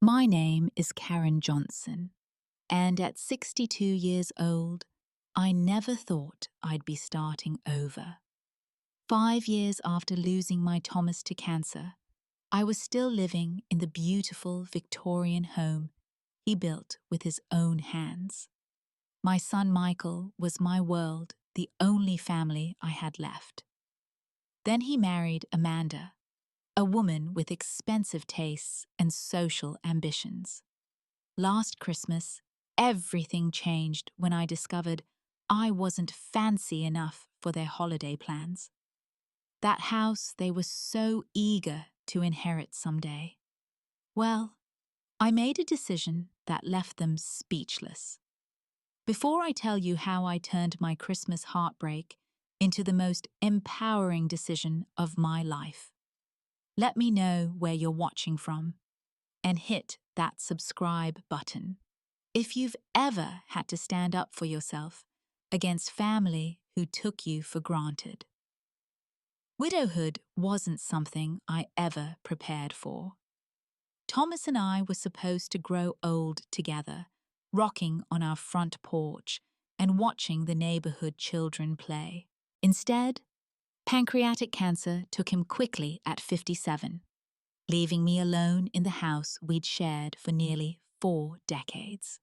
My name is Karen Johnson, and at 62 years old, I never thought I'd be starting over. 5 years after losing my Thomas to cancer, I was still living in the beautiful Victorian home he built with his own hands. My son Michael was my world, the only family I had left. Then he married Amanda, a woman with expensive tastes and social ambitions. Last Christmas, everything changed when I discovered I wasn't fancy enough for their holiday plans. That house they were so eager to inherit someday. Well, I made a decision that left them speechless. Before I tell you how I turned my Christmas heartbreak into the most empowering decision of my life, let me know where you're watching from and hit that subscribe button. If you've ever had to stand up for yourself against family who took you for granted. Widowhood wasn't something I ever prepared for. Thomas and I were supposed to grow old together, rocking on our front porch and watching the neighborhood children play. Instead, pancreatic cancer took him quickly at 57, leaving me alone in the house we'd shared for nearly 4 decades.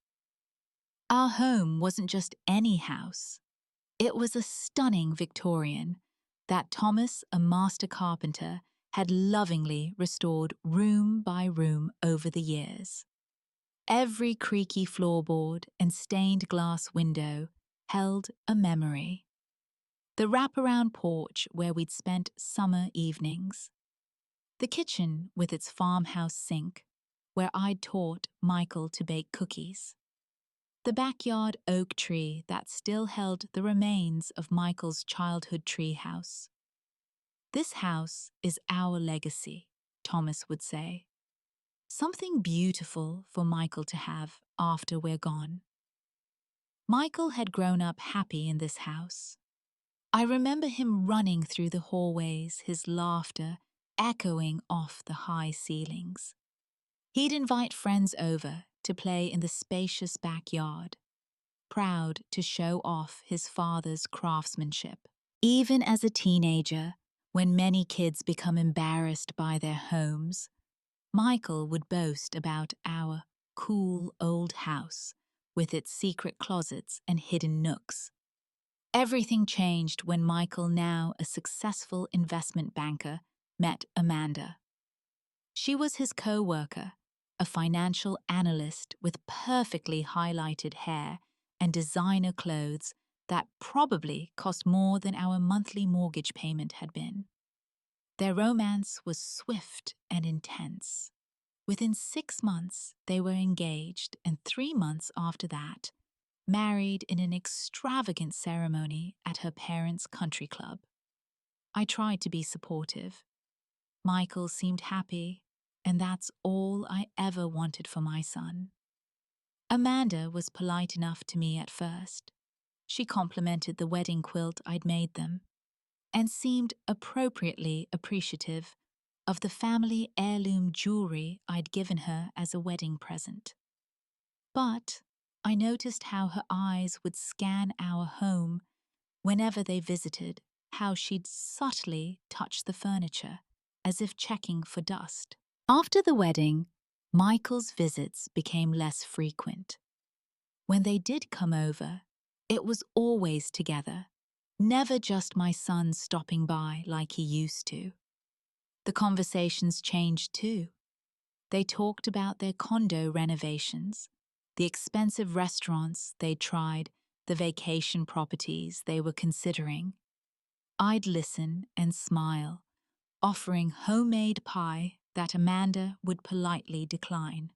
Our home wasn't just any house. It was a stunning Victorian that Thomas, a master carpenter, had lovingly restored room by room over the years. Every creaky floorboard and stained glass window held a memory. The wraparound porch where we'd spent summer evenings. The kitchen with its farmhouse sink where I'd taught Michael to bake cookies. The backyard oak tree that still held the remains of Michael's childhood treehouse. This house is our legacy, Thomas would say. Something beautiful for Michael to have after we're gone. Michael had grown up happy in this house. I remember him running through the hallways, his laughter echoing off the high ceilings. He'd invite friends over to play in the spacious backyard, proud to show off his father's craftsmanship. Even as a teenager, when many kids become embarrassed by their homes, Michael would boast about our cool old house with its secret closets and hidden nooks. Everything changed when Michael, now a successful investment banker, met Amanda. She was his co-worker, a financial analyst with perfectly highlighted hair and designer clothes that probably cost more than our monthly mortgage payment had been. Their romance was swift and intense. Within 6 months, they were engaged, and 3 months after that, married in an extravagant ceremony at her parents' country club. I tried to be supportive. Michael seemed happy, and that's all I ever wanted for my son. Amanda was polite enough to me at first. She complimented the wedding quilt I'd made them and seemed appropriately appreciative of the family heirloom jewelry I'd given her as a wedding present. But I noticed how her eyes would scan our home whenever they visited, how she'd subtly touch the furniture, as if checking for dust. After the wedding, Michael's visits became less frequent. When they did come over, it was always together, never just my son stopping by like he used to. The conversations changed too. They talked about their condo renovations, the expensive restaurants they'd tried, the vacation properties they were considering. I'd listen and smile, offering homemade pie that Amanda would politely decline.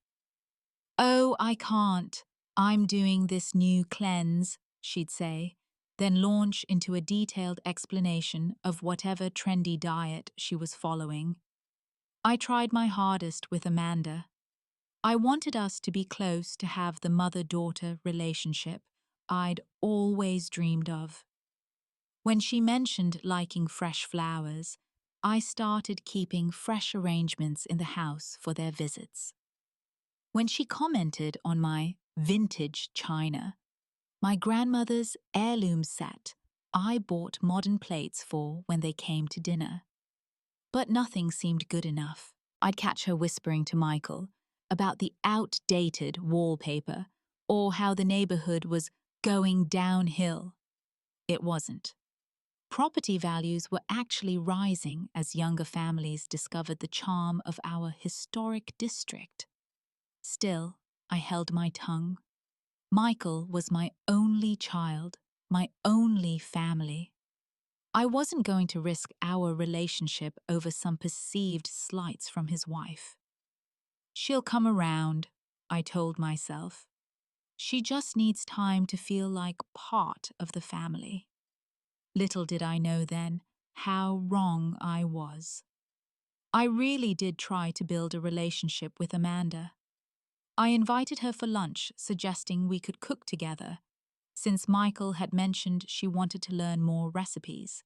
"Oh, I can't. I'm doing this new cleanse," she'd say, then launch into a detailed explanation of whatever trendy diet she was following. I tried my hardest with Amanda. I wanted us to be close, to have the mother-daughter relationship I'd always dreamed of. When she mentioned liking fresh flowers, I started keeping fresh arrangements in the house for their visits. When she commented on my vintage china, my grandmother's heirloom set I bought modern plates for when they came to dinner. But nothing seemed good enough. I'd catch her whispering to Michael about the outdated wallpaper or how the neighborhood was going downhill. It wasn't. Property values were actually rising as younger families discovered the charm of our historic district. Still, I held my tongue. Michael was my only child, my only family. I wasn't going to risk our relationship over some perceived slights from his wife. She'll come around, I told myself. She just needs time to feel like part of the family. Little did I know then how wrong I was. I really did try to build a relationship with Amanda. I invited her for lunch, suggesting we could cook together, since Michael had mentioned she wanted to learn more recipes.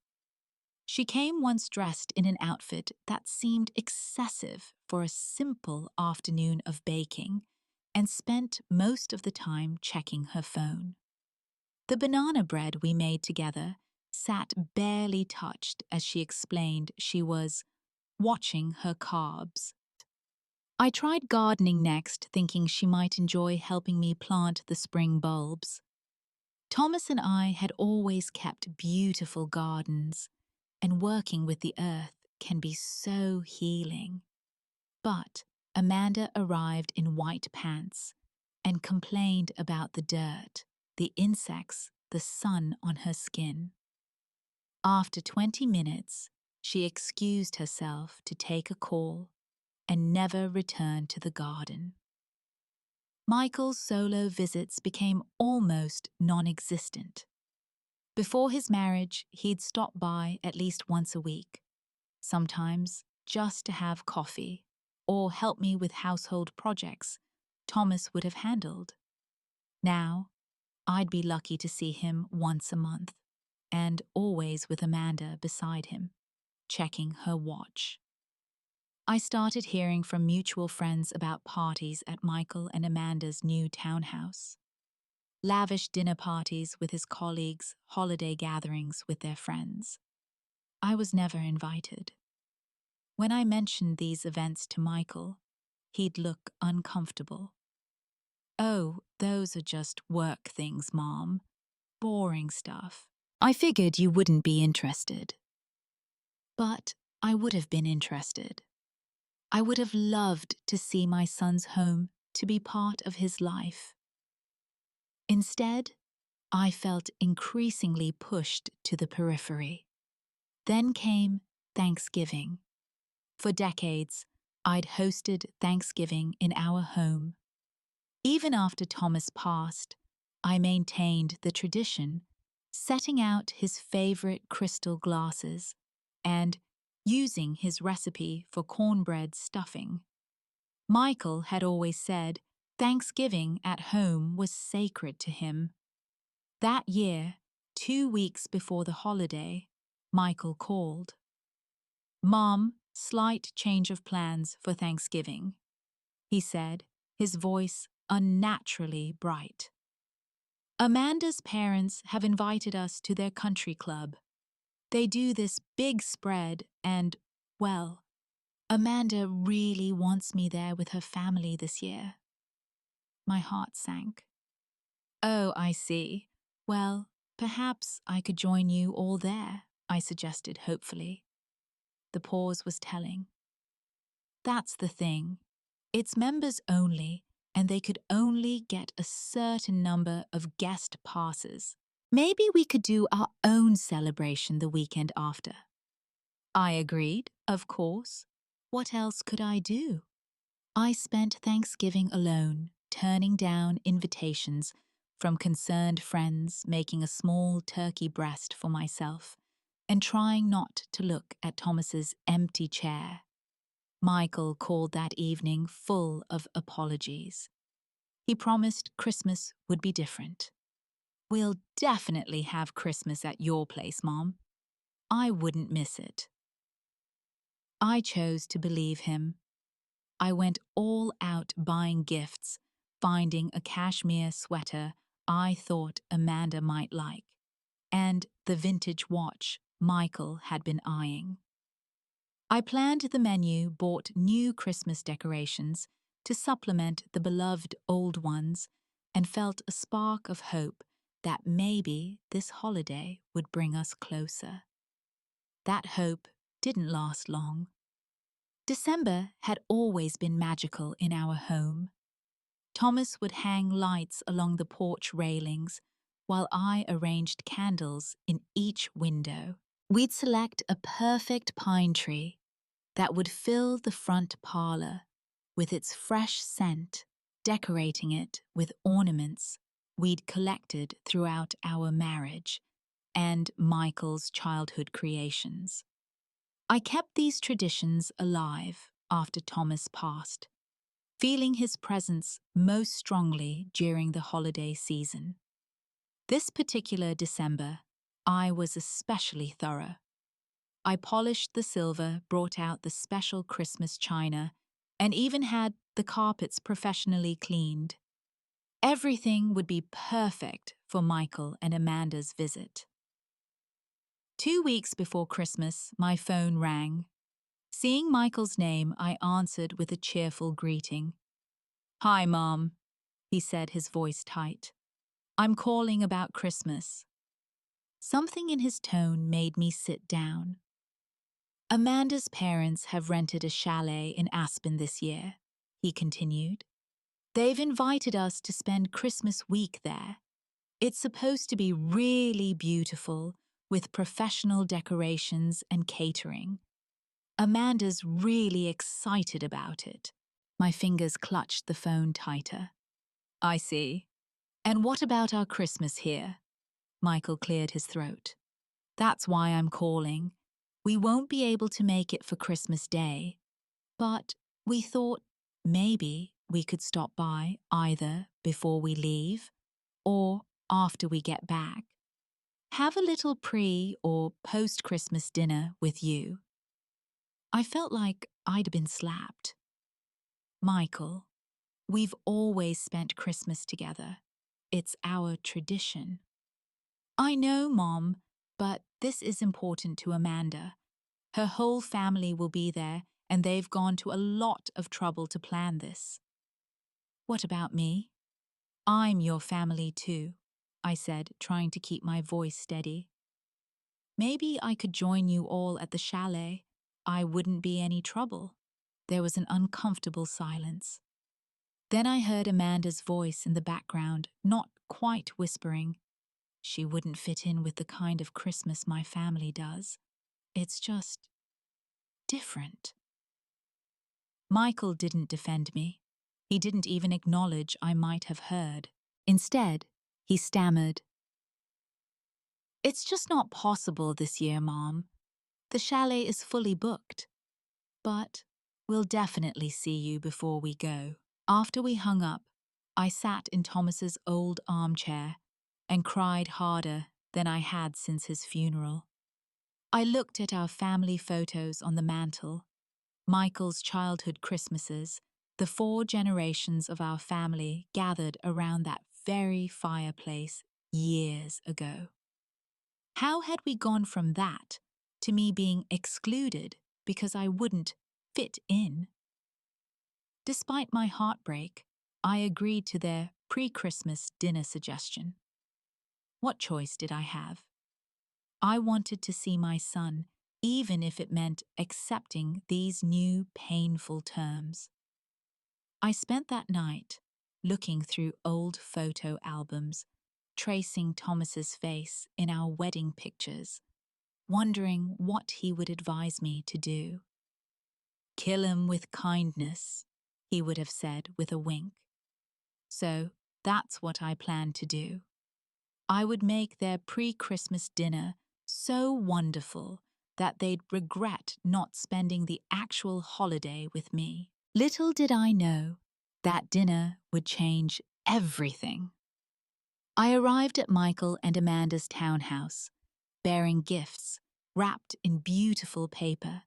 She came once dressed in an outfit that seemed excessive for a simple afternoon of baking and spent most of the time checking her phone. The banana bread we made together sat barely touched as she explained she was watching her carbs. I tried gardening next, thinking she might enjoy helping me plant the spring bulbs. Thomas and I had always kept beautiful gardens, and working with the earth can be so healing. But Amanda arrived in white pants and complained about the dirt, the insects, the sun on her skin. After 20 minutes, she excused herself to take a call and never returned to the garden. Michael's solo visits became almost non-existent. Before his marriage, he'd stop by at least once a week, sometimes just to have coffee or help me with household projects Thomas would have handled. Now, I'd be lucky to see him once a month, and always with Amanda beside him, checking her watch. I started hearing from mutual friends about parties at Michael and Amanda's new townhouse. Lavish dinner parties with his colleagues, holiday gatherings with their friends. I was never invited. When I mentioned these events to Michael, he'd look uncomfortable. "Oh, those are just work things, Mom. Boring stuff. I figured you wouldn't be interested." But I would have been interested. I would have loved to see my son's home, to be part of his life. Instead, I felt increasingly pushed to the periphery. Then came Thanksgiving. For decades, I'd hosted Thanksgiving in our home. Even after Thomas passed, I maintained the tradition, setting out his favorite crystal glasses and using his recipe for cornbread stuffing. Michael had always said Thanksgiving at home was sacred to him. That year, 2 weeks before the holiday, Michael called. "Mom, slight change of plans for Thanksgiving," he said, his voice unnaturally bright. "Amanda's parents have invited us to their country club. They do this big spread and, well, Amanda really wants me there with her family this year." My heart sank. "Oh, I see. Well, perhaps I could join you all there," I suggested hopefully. The pause was telling. "That's the thing. It's members only, and they could only get a certain number of guest passes. Maybe we could do our own celebration the weekend after." I agreed, of course. What else could I do? I spent Thanksgiving alone, turning down invitations from concerned friends, making a small turkey breast for myself, and trying not to look at Thomas's empty chair. Michael called that evening full of apologies. He promised Christmas would be different. "We'll definitely have Christmas at your place, Mom. I wouldn't miss it." I chose to believe him. I went all out buying gifts, finding a cashmere sweater I thought Amanda might like, and the vintage watch Michael had been eyeing. I planned the menu, bought new Christmas decorations to supplement the beloved old ones, and felt a spark of hope that maybe this holiday would bring us closer. That hope didn't last long. December had always been magical in our home. Thomas would hang lights along the porch railings while I arranged candles in each window. We'd select a perfect pine tree that would fill the front parlor with its fresh scent, decorating it with ornaments we'd collected throughout our marriage and Michael's childhood creations. I kept these traditions alive after Thomas passed, feeling his presence most strongly during the holiday season. This particular December, I was especially thorough. I polished the silver, brought out the special Christmas china, and even had the carpets professionally cleaned. Everything would be perfect for Michael and Amanda's visit. 2 weeks before Christmas, my phone rang. Seeing Michael's name, I answered with a cheerful greeting. "Hi, Mom," he said, his voice tight. "I'm calling about Christmas." Something in his tone made me sit down. "Amanda's parents have rented a chalet in Aspen this year," he continued. "They've invited us to spend Christmas week there. It's supposed to be really beautiful, with professional decorations and catering. Amanda's really excited about it." My fingers clutched the phone tighter. "I see. And what about our Christmas here?" Michael cleared his throat. "That's why I'm calling. We won't be able to make it for Christmas Day, but we thought maybe we could stop by either before we leave or after we get back. Have a little pre- or post-Christmas dinner with you." I felt like I'd been slapped. "Michael, we've always spent Christmas together. It's our tradition." "I know, Mom, but this is important to Amanda. Her whole family will be there, and they've gone to a lot of trouble to plan this." "What about me?" "I'm your family too," I said, trying to keep my voice steady. "Maybe I could join you all at the chalet. I wouldn't be any trouble." There was an uncomfortable silence. Then I heard Amanda's voice in the background, not quite whispering. "She wouldn't fit in with the kind of Christmas my family does. It's just different." Michael didn't defend me. He didn't even acknowledge I might have heard. Instead, he stammered, "It's just not possible this year, Mom. The chalet is fully booked. But we'll definitely see you before we go." After we hung up, I sat in Thomas's old armchair and cried harder than I had since his funeral. I looked at our family photos on the mantel, Michael's childhood Christmases, the 4 generations of our family gathered around that very fireplace years ago. How had we gone from that to me being excluded because I wouldn't fit in? Despite my heartbreak, I agreed to their pre-Christmas dinner suggestion. What choice did I have? I wanted to see my son, even if it meant accepting these new painful terms. I spent that night looking through old photo albums, tracing Thomas's face in our wedding pictures, wondering what he would advise me to do. "Kill him with kindness," he would have said with a wink. So that's what I planned to do. I would make their pre-Christmas dinner so wonderful that they'd regret not spending the actual holiday with me. Little did I know that dinner would change everything. I arrived at Michael and Amanda's townhouse, bearing gifts wrapped in beautiful paper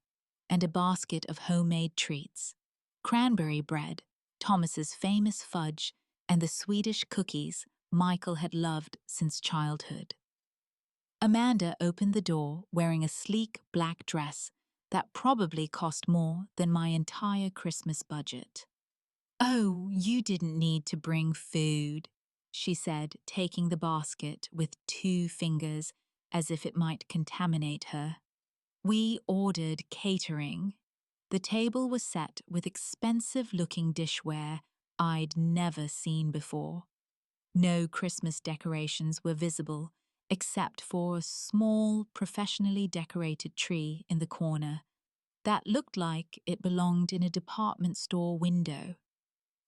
and a basket of homemade treats. cranberry bread, Thomas's famous fudge, and the Swedish cookies Michael had loved since childhood. Amanda opened the door wearing a sleek black dress that probably cost more than my entire Christmas budget. "Oh, you didn't need to bring food," she said, taking the basket with 2 fingers as if it might contaminate her. "We ordered catering." The table was set with expensive-looking dishware I'd never seen before. No Christmas decorations were visible, except for a small, professionally decorated tree in the corner that looked like it belonged in a department store window.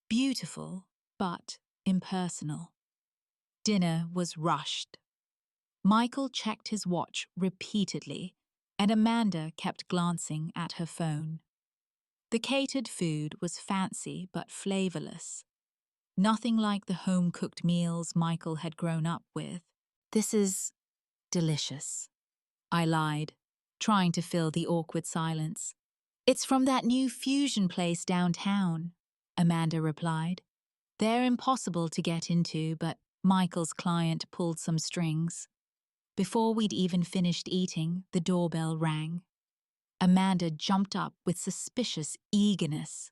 Beautiful, but impersonal. Dinner was rushed. Michael checked his watch repeatedly, and Amanda kept glancing at her phone. The catered food was fancy but flavorless. Nothing like the home-cooked meals Michael had grown up with. "This is delicious," I lied, trying to fill the awkward silence. "It's from that new fusion place downtown," Amanda replied. "They're impossible to get into, but Michael's client pulled some strings." Before we'd even finished eating, the doorbell rang. Amanda jumped up with suspicious eagerness.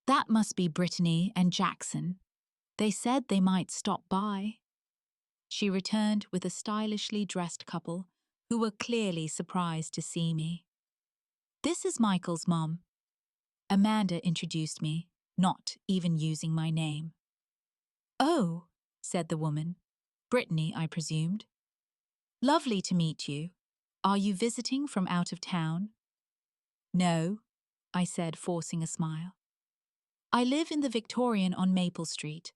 "That must be Brittany and Jackson. They said they might stop by." She returned with a stylishly dressed couple who were clearly surprised to see me. "This is Michael's mom." Amanda introduced me, not even using my name. "Oh," said the woman. "Brittany, I presumed. Lovely to meet you. Are you visiting from out of town?" "No," I said, forcing a smile. "I live in the Victorian on Maple Street,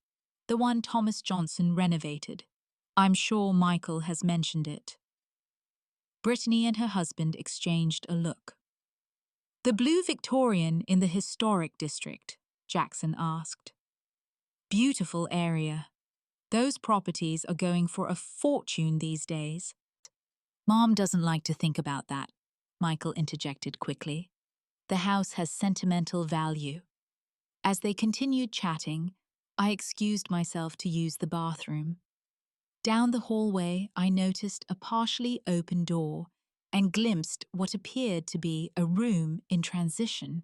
the one Thomas Johnson renovated. I'm sure Michael has mentioned it." Brittany and her husband exchanged a look. "The Blue Victorian in the historic district?" Jackson asked. "Beautiful area. Those properties are going for a fortune these days." "Mom doesn't like to think about that," Michael interjected quickly. "The house has sentimental value." As they continued chatting, I excused myself to use the bathroom. Down the hallway, I noticed a partially open door and glimpsed what appeared to be a room in transition.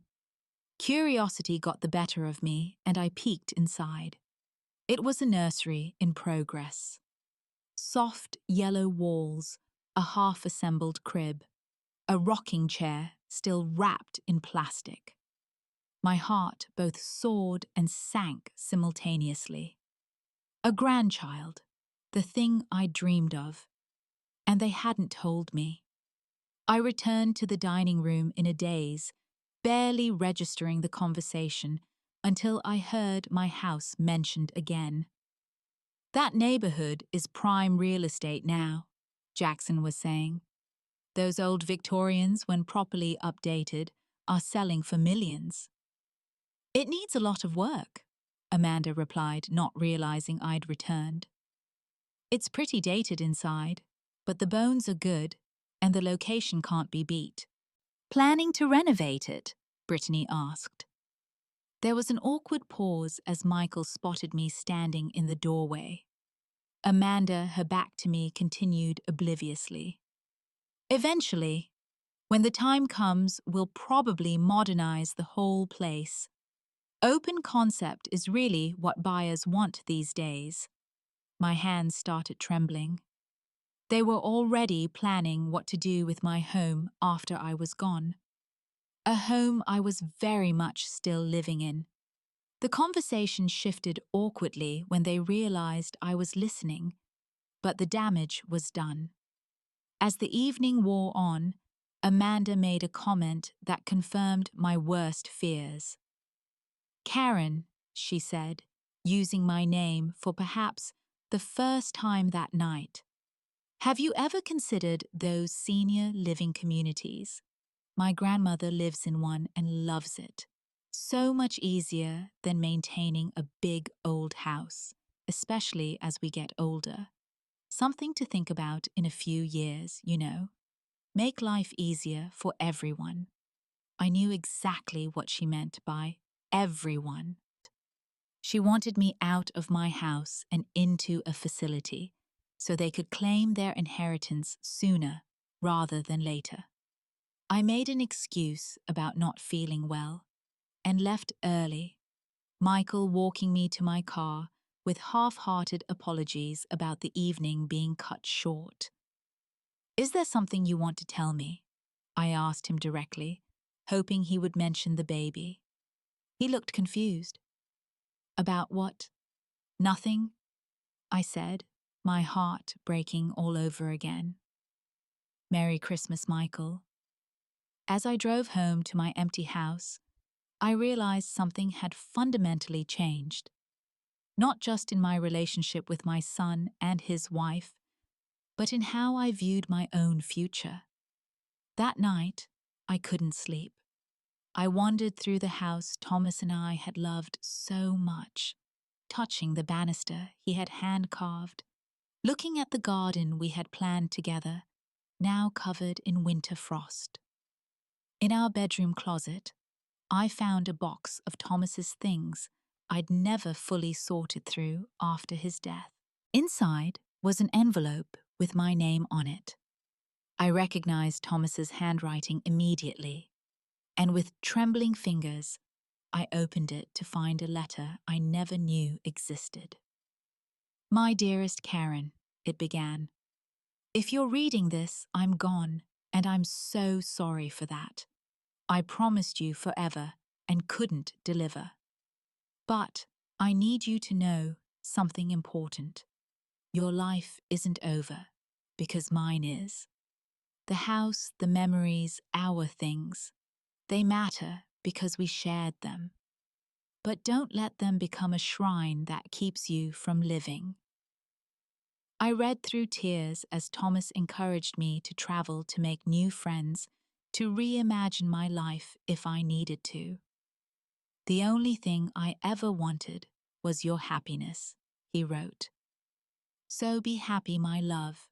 Curiosity got the better of me, and I peeked inside. It was a nursery in progress. Soft yellow walls, a half-assembled crib, a rocking chair still wrapped in plastic. My heart both soared and sank simultaneously. A grandchild, the thing I dreamed of, and they hadn't told me. I returned to the dining room in a daze, barely registering the conversation until I heard my house mentioned again. "That neighborhood is prime real estate now," Jackson was saying. "Those old Victorians, when properly updated, are selling for millions." "It needs a lot of work," Amanda replied, not realizing I'd returned. "It's pretty dated inside, but the bones are good, and the location can't be beat." "Planning to renovate it?" Brittany asked. There was an awkward pause as Michael spotted me standing in the doorway. Amanda, her back to me, continued obliviously. "Eventually, when the time comes, we'll probably modernize the whole place. Open concept is really what buyers want these days." My hands started trembling. They were already planning what to do with my home after I was gone. A home I was very much still living in. The conversation shifted awkwardly when they realized I was listening, but the damage was done. As the evening wore on, Amanda made a comment that confirmed my worst fears. "Karen," she said, using my name for perhaps the first time that night, "have you ever considered those senior living communities? My grandmother lives in one and loves it. So much easier than maintaining a big old house, especially as we get older. Something to think about in a few years, you know. Make life easier for everyone." I knew exactly what she meant by everyone. She wanted me out of my house and into a facility so they could claim their inheritance sooner rather than later. I made an excuse about not feeling well and left early, Michael walking me to my car with half-hearted apologies about the evening being cut short. "Is there something you want to tell me?" I asked him directly, hoping he would mention the baby. He looked confused. "About what?" "Nothing," I said, my heart breaking all over again. "Merry Christmas, Michael." As I drove home to my empty house, I realized something had fundamentally changed. Not just in my relationship with my son and his wife, but in how I viewed my own future. That night, I couldn't sleep. I wandered through the house Thomas and I had loved so much, touching the banister he had hand-carved, looking at the garden we had planned together, now covered in winter frost. In our bedroom closet, I found a box of Thomas's things I'd never fully sorted through after his death. Inside was an envelope with my name on it. I recognized Thomas's handwriting immediately, and with trembling fingers, I opened it to find a letter I never knew existed. "My dearest Karen," it began. "If you're reading this, I'm gone, and I'm so sorry for that. I promised you forever and couldn't deliver. But I need you to know something important. Your life isn't over, because mine is. The house, the memories, our things, they matter because we shared them. But don't let them become a shrine that keeps you from living." I read through tears as Thomas encouraged me to travel to make new friends, to reimagine my life if I needed to. "The only thing I ever wanted was your happiness," he wrote. "So be happy, my love.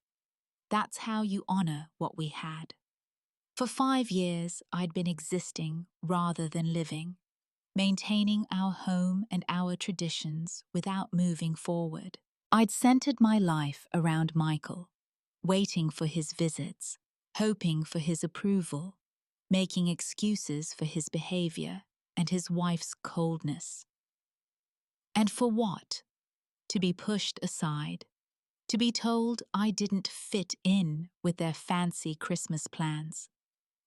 That's how you honor what we had." For 5 years, I'd been existing rather than living, maintaining our home and our traditions without moving forward. I'd centered my life around Michael, waiting for his visits, hoping for his approval, making excuses for his behavior and his wife's coldness. And for what? To be pushed aside, to be told I didn't fit in with their fancy Christmas plans,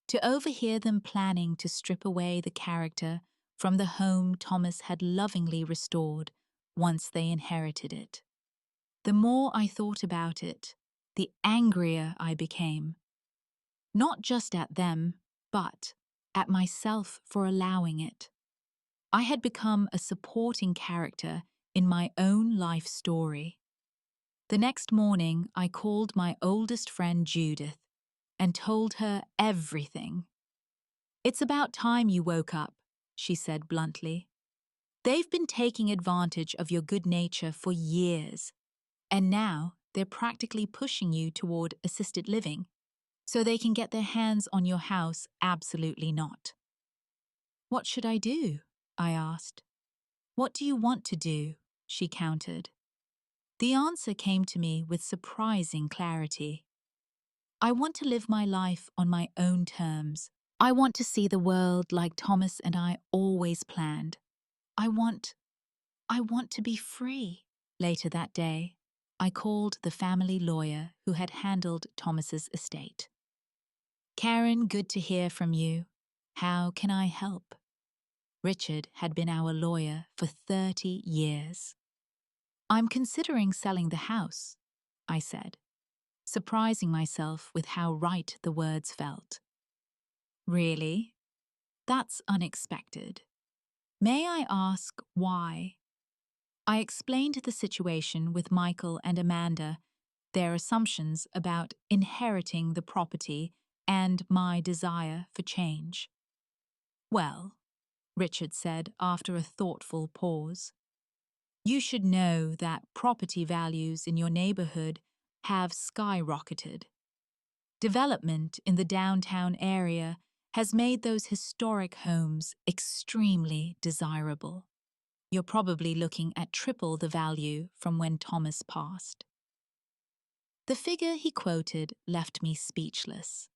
to overhear them planning to strip away the character from the home Thomas had lovingly restored once they inherited it. The more I thought about it, the angrier I became. Not just at them, but at myself for allowing it. I had become a supporting character in my own life story. The next morning, I called my oldest friend Judith and told her everything. "It's about time you woke up," she said bluntly. "They've been taking advantage of your good nature for years, and now they're practically pushing you toward assisted living, so they can get their hands on your house. Absolutely not." "What should I do?" I asked. "What do you want to do?" she countered. The answer came to me with surprising clarity. "I want to live my life on my own terms. I want to see the world like Thomas and I always planned. I want to be free." Later that day, I called the family lawyer who had handled Thomas's estate. "Karen, good to hear from you. How can I help?" Richard had been our lawyer for 30 years. "I'm considering selling the house," I said, surprising myself with how right the words felt. "Really? That's unexpected. May I ask why?" I explained the situation with Michael and Amanda, their assumptions about inheriting the property and my desire for change. "Well," Richard said after a thoughtful pause, "you should know that property values in your neighborhood have skyrocketed. Development in the downtown area has made those historic homes extremely desirable. You're probably looking at triple the value from when Thomas passed. The figure he quoted left me speechless.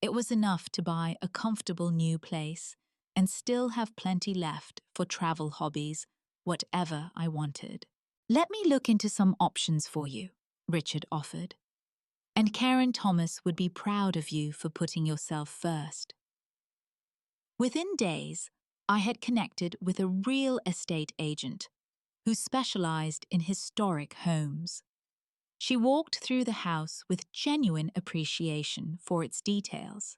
It was enough to buy a comfortable new place and still have plenty left for travel hobbies, whatever I wanted. Let me look into some options for you, Richard offered. And Karen Thomas would be proud of you for putting yourself first. Within days, I had connected with a real estate agent who specialized in historic homes. She walked through the house with genuine appreciation for its details.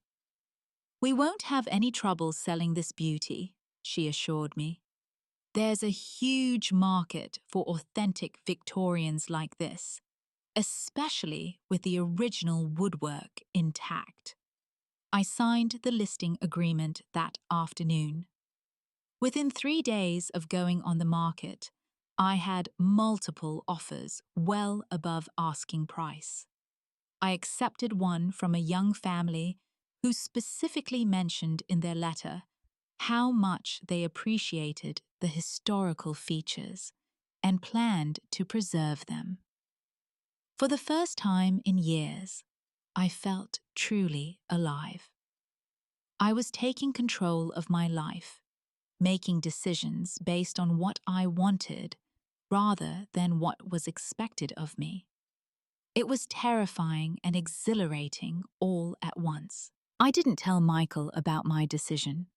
"We won't have any trouble selling this beauty," she assured me. "There's a huge market for authentic Victorians like this, especially with the original woodwork intact." I signed the listing agreement that afternoon. Within 3 days of going on the market, I had multiple offers well above asking price. I accepted one from a young family who specifically mentioned in their letter how much they appreciated the historical features and planned to preserve them. For the first time in years, I felt truly alive. I was taking control of my life, making decisions based on what I wanted rather than what was expected of me. It was terrifying and exhilarating all at once. I didn't tell Michael about my decision.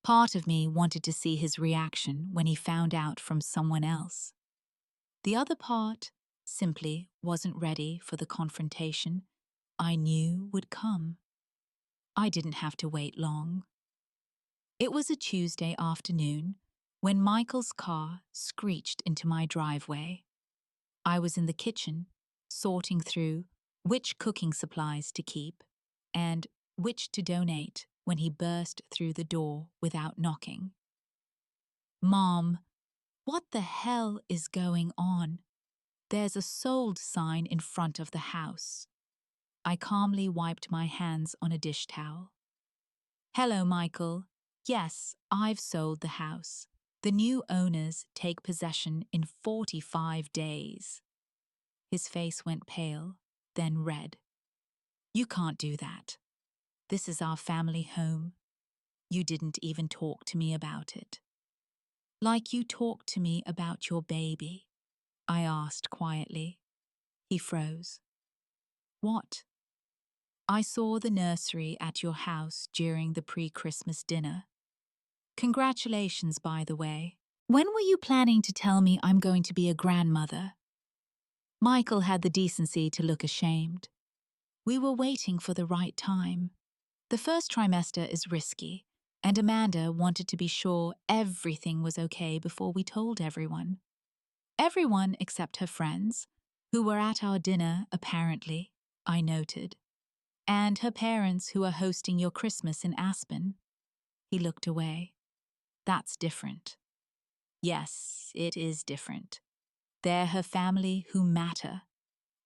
Part of me wanted to see his reaction when he found out from someone else. The other part simply wasn't ready for the confrontation I knew would come. I didn't have to wait long. It was a Tuesday afternoon when Michael's car screeched into my driveway. I was in the kitchen, sorting through which cooking supplies to keep and which to donate when he burst through the door without knocking. "Mom, what the hell is going on? There's a sold sign in front of the house." I calmly wiped my hands on a dish towel. "Hello, Michael. Yes, I've sold the house. The new owners take possession in 45 days. His face went pale, then red. "You can't do that. This is our family home. You didn't even talk to me about it." "Like you talked to me about your baby?" I asked quietly. He froze. "What?" "I saw the nursery at your house during the pre-Christmas dinner. Congratulations, by the way. When were you planning to tell me I'm going to be a grandmother?" Michael had the decency to look ashamed. "We were waiting for the right time. The first trimester is risky, and Amanda wanted to be sure everything was okay before we told everyone." "Everyone except her friends, who were at our dinner, apparently," I noted. "And her parents who are hosting your Christmas in Aspen." He looked away. "That's different." "Yes, it is different. They're her family who matter.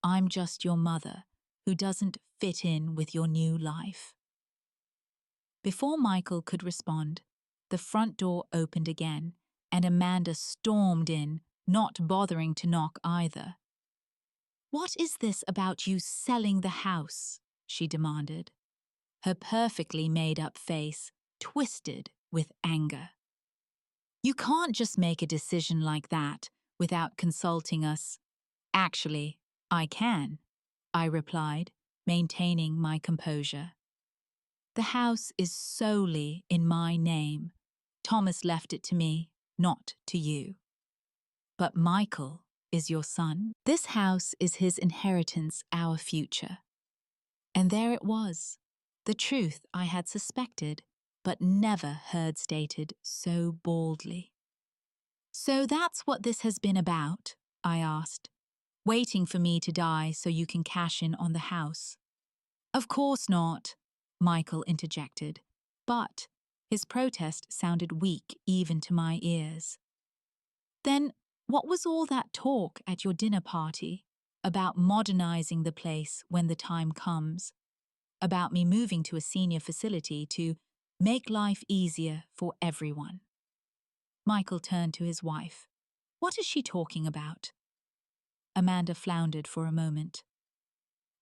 I'm just your mother, who doesn't fit in with your new life." Before Michael could respond, the front door opened again, and Amanda stormed in, not bothering to knock either. "What is this about you selling the house?" she demanded. Her perfectly made-up face twisted with anger. "You can't just make a decision like that without consulting us." "Actually, I can," I replied, maintaining my composure. "The house is solely in my name. Thomas left it to me, not to you. But Michael is your son. This house is his inheritance, our future." And there it was, the truth I had suspected, but never heard stated so baldly. "So that's what this has been about?" I asked. "Waiting for me to die so you can cash in on the house?" "Of course not," Michael interjected, but his protest sounded weak even to my ears. "Then what was all that talk at your dinner party about modernizing the place when the time comes?" about me moving to a senior facility to make life easier for everyone. Michael turned to his wife. What is she talking about? Amanda floundered for a moment.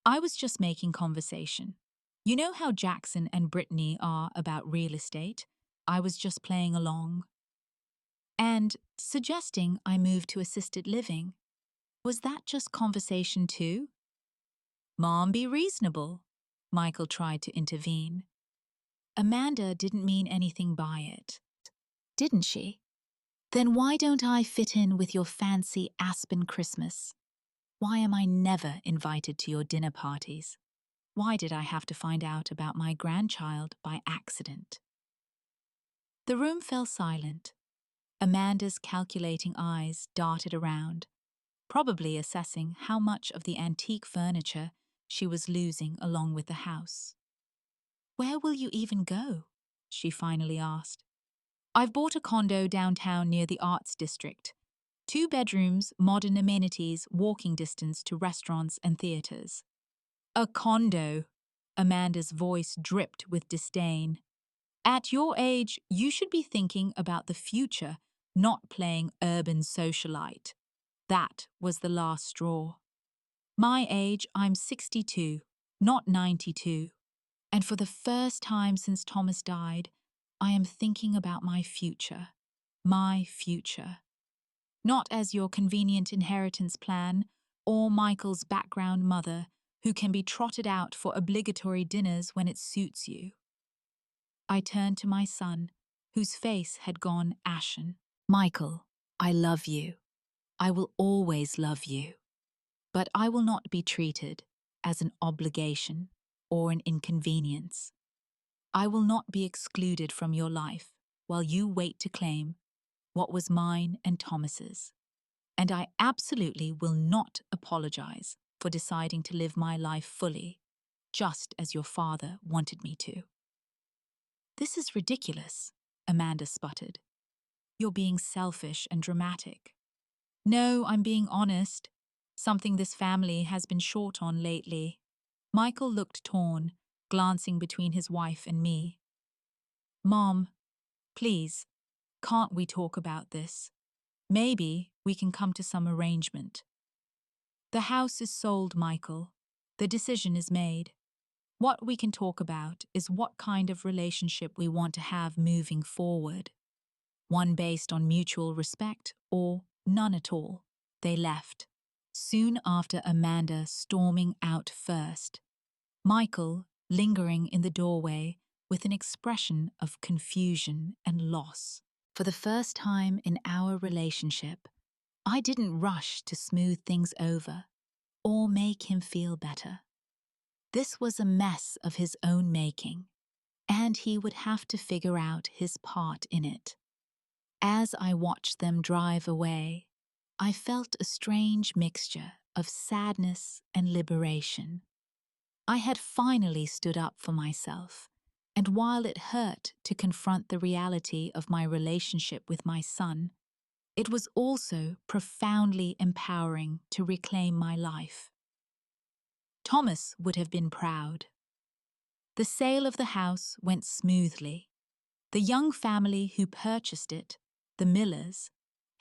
I was just making conversation. You know how Jackson and Brittany are about real estate? I was just playing along. And suggesting I move to assisted living. Was that just conversation too? Mom, be reasonable. Michael tried to intervene. Amanda didn't mean anything by it, didn't she? Then why don't I fit in with your fancy Aspen Christmas? Why am I never invited to your dinner parties? Why did I have to find out about my grandchild by accident? The room fell silent. Amanda's calculating eyes darted around, probably assessing how much of the antique furniture she was losing along with the house. Where will you even go? She finally asked. I've bought a condo downtown near the Arts District. 2 bedrooms, modern amenities, walking distance to restaurants and theaters. A condo. Amanda's voice dripped with disdain. At your age, you should be thinking about the future, not playing urban socialite. That was the last straw. My age, I'm 62, not 92. And for the first time since Thomas died, I am thinking about my future. My future. Not as your convenient inheritance plan or Michael's background mother who can be trotted out for obligatory dinners when it suits you. I turned to my son, whose face had gone ashen. Michael, I love you. I will always love you. But I will not be treated as an obligation or an inconvenience. I will not be excluded from your life while you wait to claim what was mine and Thomas's. And I absolutely will not apologize for deciding to live my life fully, just as your father wanted me to. This is ridiculous, Amanda sputtered. You're being selfish and dramatic. No, I'm being honest. Something this family has been short on lately. Michael looked torn, glancing between his wife and me. Mom, please, can't we talk about this? Maybe we can come to some arrangement. The house is sold, Michael. The decision is made. What we can talk about is what kind of relationship we want to have moving forward. One based on mutual respect or none at all. They left, soon after Amanda storming out first. Michael lingering in the doorway with an expression of confusion and loss. For the first time in our relationship, I didn't rush to smooth things over or make him feel better. This was a mess of his own making, and he would have to figure out his part in it. As I watched them drive away, I felt a strange mixture of sadness and liberation. I had finally stood up for myself, and while it hurt to confront the reality of my relationship with my son, it was also profoundly empowering to reclaim my life. Thomas would have been proud. The sale of the house went smoothly. The young family who purchased it, the Millers,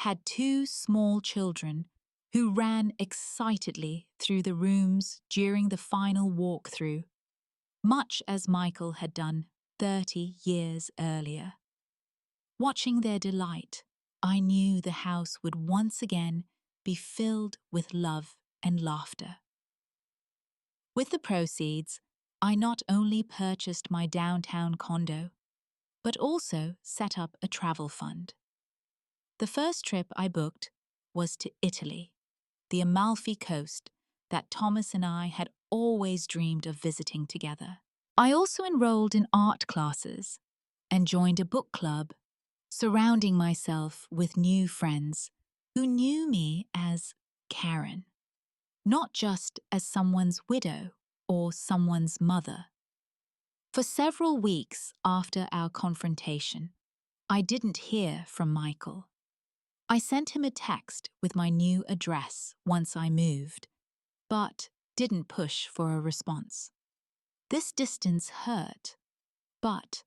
had 2 small children who ran excitedly through the rooms during the final walkthrough, much as Michael had done 30 years earlier. Watching their delight, I knew the house would once again be filled with love and laughter. With the proceeds, I not only purchased my downtown condo, but also set up a travel fund. The first trip I booked was to Italy, the Amalfi Coast that Thomas and I had always dreamed of visiting together. I also enrolled in art classes and joined a book club, surrounding myself with new friends who knew me as Karen, not just as someone's widow or someone's mother. For several weeks after our confrontation, I didn't hear from Michael. I sent him a text with my new address once I moved, but didn't push for a response. This distance hurt, but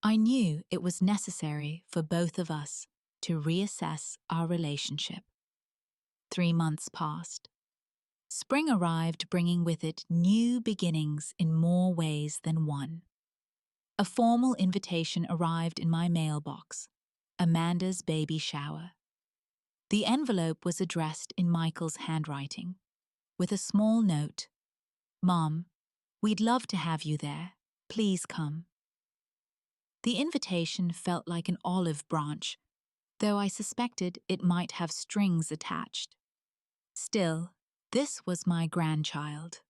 I knew it was necessary for both of us to reassess our relationship. 3 months passed. Spring arrived, bringing with it new beginnings in more ways than one. A formal invitation arrived in my mailbox, Amanda's baby shower. The envelope was addressed in Michael's handwriting, with a small note, "Mom, we'd love to have you there. Please come." The invitation felt like an olive branch, though I suspected it might have strings attached. Still, this was my grandchild.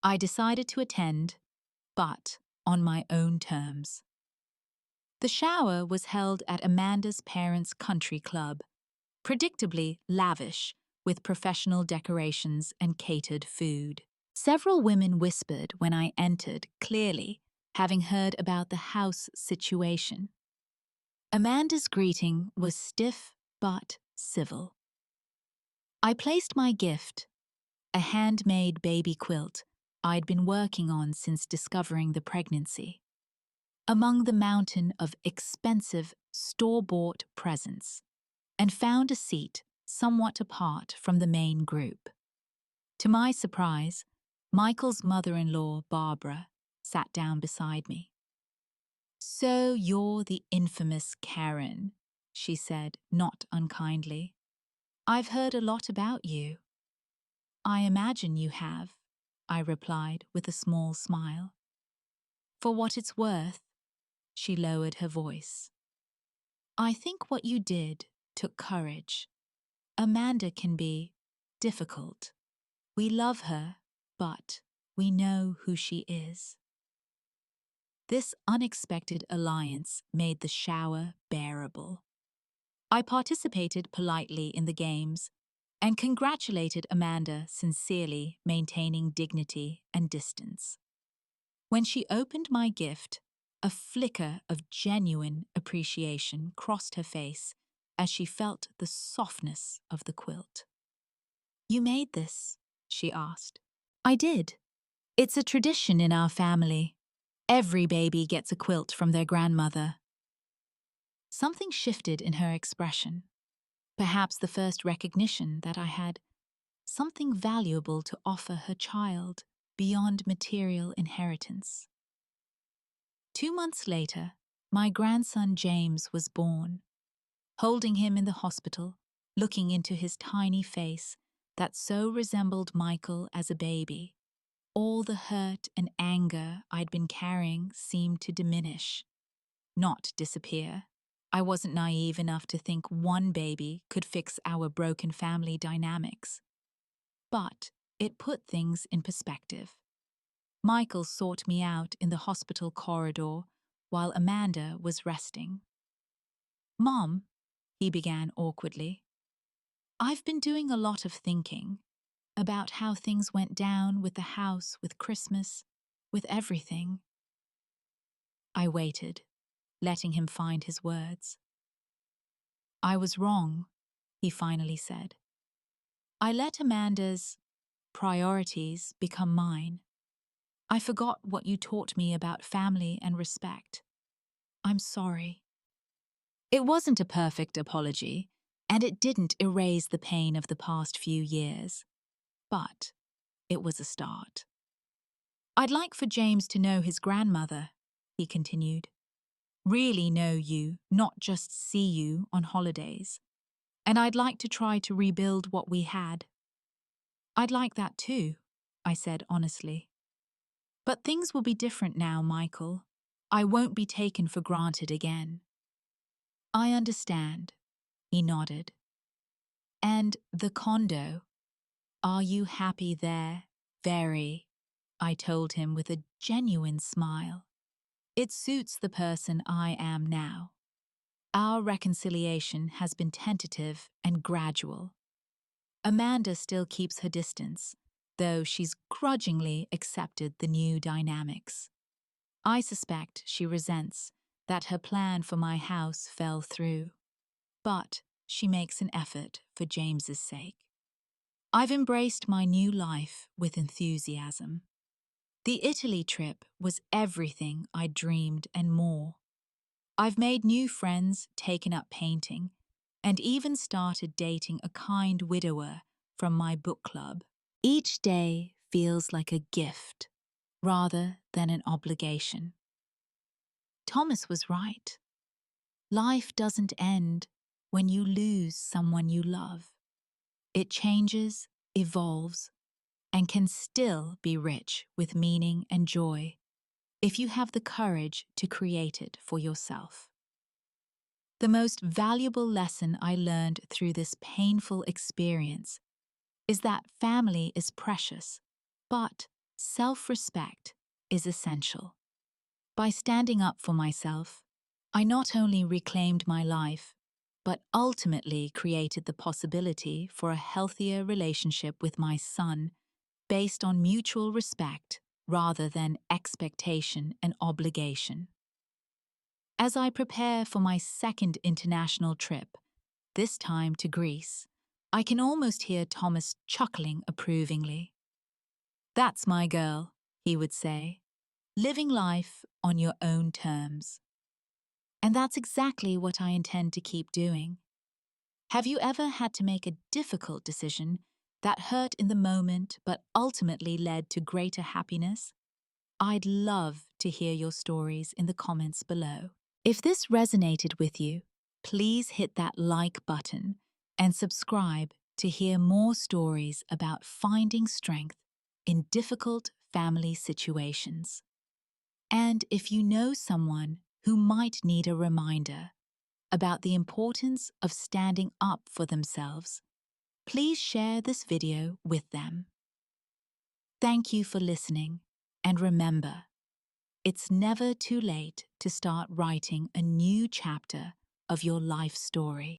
I decided to attend, but on my own terms. The shower was held at Amanda's parents' country club, predictably lavish, with professional decorations and catered food. Several women whispered when I entered, clearly having heard about the house situation. Amanda's greeting was stiff but civil. I placed my gift, a handmade baby quilt I'd been working on since discovering the pregnancy, among the mountain of expensive store-bought presents, and found a seat somewhat apart from the main group. To my surprise, Michael's mother-in-law, Barbara, sat down beside me. "So you're the infamous Karen," she said, not unkindly. "I've heard a lot about you." "I imagine you have," I replied with a small smile. "For what it's worth," she lowered her voice, "I think what you did took courage. Amanda can be difficult. We love her, but we know who she is." This unexpected alliance made the shower bearable. I participated politely in the games and congratulated Amanda sincerely, maintaining dignity and distance. When she opened my gift, a flicker of genuine appreciation crossed her face as she felt the softness of the quilt. "You made this?" she asked. "I did. It's a tradition in our family. Every baby gets a quilt from their grandmother." Something shifted in her expression, perhaps the first recognition that I had something valuable to offer her child beyond material inheritance. 2 months later, my grandson James was born. Holding him in the hospital, looking into his tiny face that so resembled Michael as a baby, all the hurt and anger I'd been carrying seemed to diminish, not disappear. I wasn't naive enough to think one baby could fix our broken family dynamics. But it put things in perspective. Michael sought me out in the hospital corridor while Amanda was resting. "Mom," he began awkwardly, "I've been doing a lot of thinking about how things went down with the house, with Christmas, with everything." I waited, letting him find his words. "I was wrong," he finally said. "I let Amanda's priorities become mine. I forgot what you taught me about family and respect. I'm sorry." It wasn't a perfect apology, and it didn't erase the pain of the past few years, but it was a start. "I'd like for James to know his grandmother," he continued. "Really know you, not just see you on holidays. And I'd like to try to rebuild what we had." "I'd like that too," I said honestly. "But things will be different now, Michael. I won't be taken for granted again." "I understand," he nodded. "And the condo, are you happy there?" "Very," I told him with a genuine smile. "It suits the person I am now. Our reconciliation has been tentative and gradual. Amanda still keeps her distance, though she's grudgingly accepted the new dynamics. I suspect she resents that her plan for my house fell through, but she makes an effort for James's sake. I've embraced my new life with enthusiasm. The Italy trip was everything I dreamed and more. I've made new friends, taken up painting, and even started dating a kind widower from my book club. Each day feels like a gift rather than an obligation. Thomas was right. Life doesn't end when you lose someone you love. It changes, evolves, and can still be rich with meaning and joy if you have the courage to create it for yourself. The most valuable lesson I learned through this painful experience is that family is precious, but self-respect is essential. By standing up for myself, I not only reclaimed my life, but ultimately created the possibility for a healthier relationship with my son based on mutual respect rather than expectation and obligation. As I prepare for my second international trip, this time to Greece, I can almost hear Thomas chuckling approvingly. "That's my girl," he would say, "living life on your own terms." And that's exactly what I intend to keep doing. Have you ever had to make a difficult decision that hurt in the moment but ultimately led to greater happiness? I'd love to hear your stories in the comments below. If this resonated with you, please hit that like button and subscribe to hear more stories about finding strength in difficult family situations. And if you know someone who might need a reminder about the importance of standing up for themselves, please share this video with them. Thank you for listening, and remember, it's never too late to start writing a new chapter of your life story.